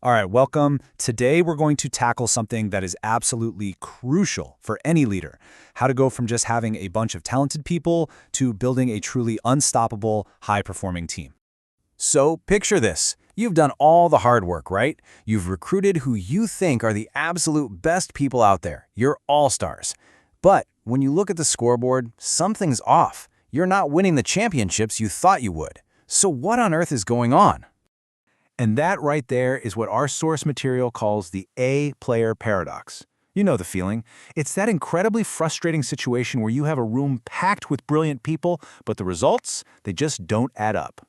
All right, welcome. Today we're going to tackle something that is absolutely crucial for any leader. How to go from just having a bunch of talented people to building a truly unstoppable, high-performing team. So picture this. You've done all the hard work, right? You've recruited who you think are the absolute best people out there. You're all-stars. But when you look at the scoreboard, something's off. You're not winning the championships you thought you would. So what on earth is going on? And that right there is what our source material calls the A-player paradox. You know the feeling. It's that incredibly frustrating situation where you have a room packed with brilliant people, but the results, they just don't add up.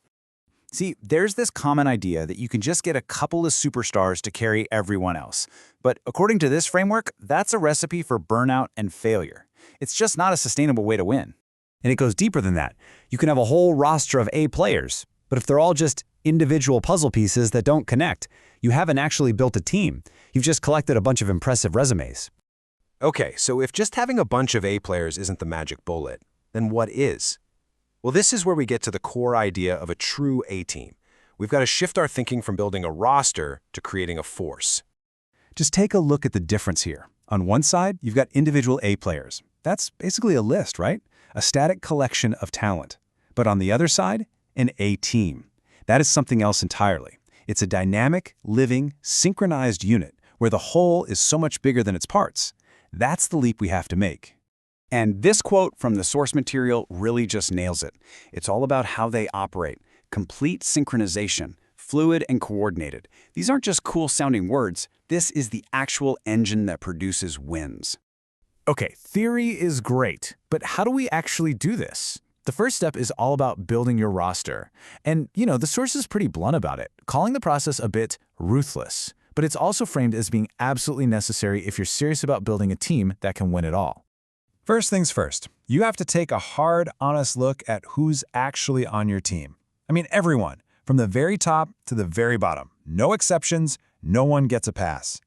See, there's this common idea that you can just get a couple of superstars to carry everyone else. But according to this framework, that's a recipe for burnout and failure. It's just not a sustainable way to win. And it goes deeper than that. You can have a whole roster of A players, but if they're all just individual puzzle pieces that don't connect, you haven't actually built a team. You've just collected a bunch of impressive resumes. Okay, so if just having a bunch of A players isn't the magic bullet, then what is? Well, this is where we get to the core idea of a true A team. We've got to shift our thinking from building a roster to creating a force. Just take a look at the difference here. On one side, you've got individual A players. That's basically a list, right? A static collection of talent. But on the other side, an A team. That is something else entirely. It's a dynamic, living, synchronized unit where the whole is so much bigger than its parts. That's the leap we have to make. And this quote from the source material really just nails it. It's all about how they operate. Complete synchronization, fluid and coordinated. These aren't just cool-sounding words. This is the actual engine that produces wins. Okay, theory is great, but how do we actually do this? The first step is all about building your roster. And, the source is pretty blunt about it, calling the process a bit ruthless. But it's also framed as being absolutely necessary if you're serious about building a team that can win it all. First things first, you have to take a hard, honest look at who's actually on your team. I mean, everyone, from the very top to the very bottom. No exceptions, no one gets a pass.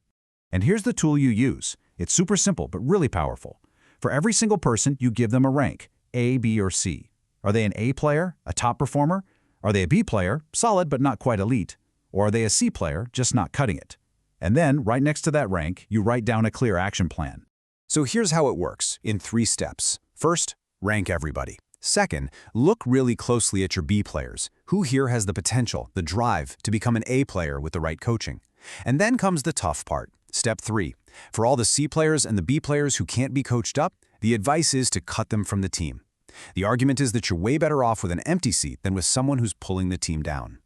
And here's the tool you use. It's super simple, but really powerful. For every single person, you give them a rank, A, B, or C. Are they an A player, a top performer? Are they a B player, solid but not quite elite? Or are they a C player, just not cutting it? And then, right next to that rank, you write down a clear action plan. So here's how it works, in 3 steps. First, rank everybody. Second, look really closely at your B players. Who here has the potential, the drive, to become an A player with the right coaching? And then comes the tough part. Step 3. For all the C players and the B players who can't be coached up, the advice is to cut them from the team. The argument is that you're way better off with an empty seat than with someone who's pulling the team down.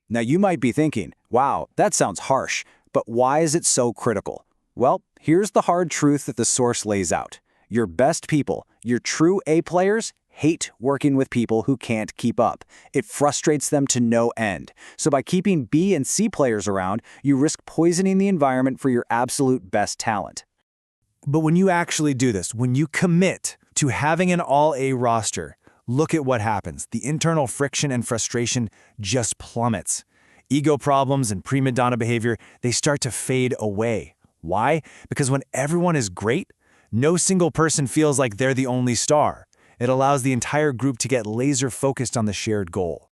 Now you might be thinking, wow, that sounds harsh, but why is it so critical? Well, here's the hard truth that the source lays out. Your best people, your true A players, hate working with people who can't keep up. It frustrates them to no end. So by keeping B and C players around, you risk poisoning the environment for your absolute best talent. But when you actually do this, when you commit to having an all-A roster, look at what happens. The internal friction and frustration just plummets. Ego problems and prima donna behavior, they start to fade away. Why? Because when everyone is great, no single person feels like they're the only star. It allows the entire group to get laser-focused on the shared goal.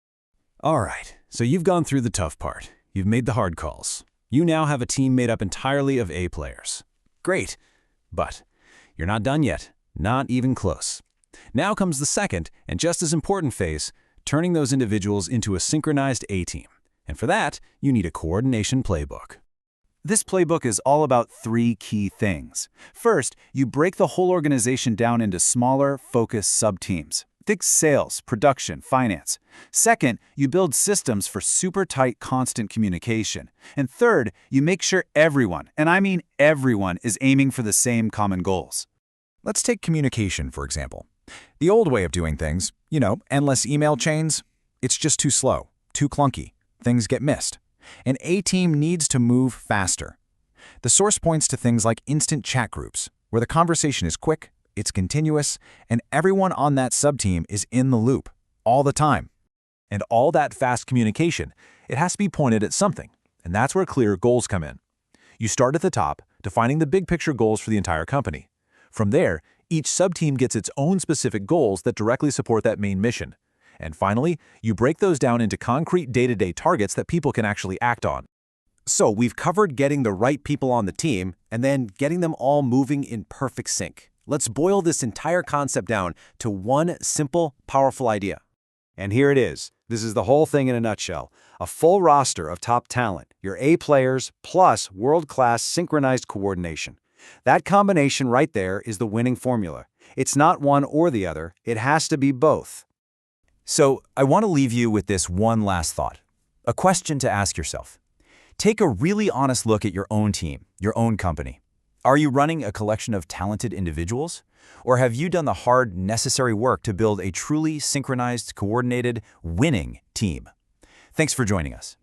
All right, so you've gone through the tough part. You've made the hard calls. You now have a team made up entirely of A players. Great, but you're not done yet. Not even close. Now comes the second, and just as important phase, turning those individuals into a synchronized A team. And for that, you need a coordination playbook. This playbook is all about 3 key things. First, you break the whole organization down into smaller, focused sub-teams. Think sales, production, finance. Second, you build systems for super tight, constant communication. And third, you make sure everyone, and I mean everyone, is aiming for the same common goals. Let's take communication, for example. The old way of doing things, endless email chains, it's just too slow, too clunky. Things get missed. An A team needs to move faster. The source points to things like instant chat groups, where the conversation is quick, it's continuous, and everyone on that subteam is in the loop, all the time. And all that fast communication, it has to be pointed at something, and that's where clear goals come in. You start at the top, defining the big picture goals for the entire company. From there, each subteam gets its own specific goals that directly support that main mission. And finally, you break those down into concrete day-to-day targets that people can actually act on. So we've covered getting the right people on the team and then getting them all moving in perfect sync. Let's boil this entire concept down to one simple, powerful idea. And here it is. This is the whole thing in a nutshell. A full roster of top talent, your A players plus world-class synchronized coordination. That combination right there is the winning formula. It's not one or the other. It has to be both. So I want to leave you with this one last thought. A question to ask yourself. Take a really honest look at your own team, your own company. Are you running a collection of talented individuals? Or have you done the hard, necessary work to build a truly synchronized, coordinated, winning team? Thanks for joining us.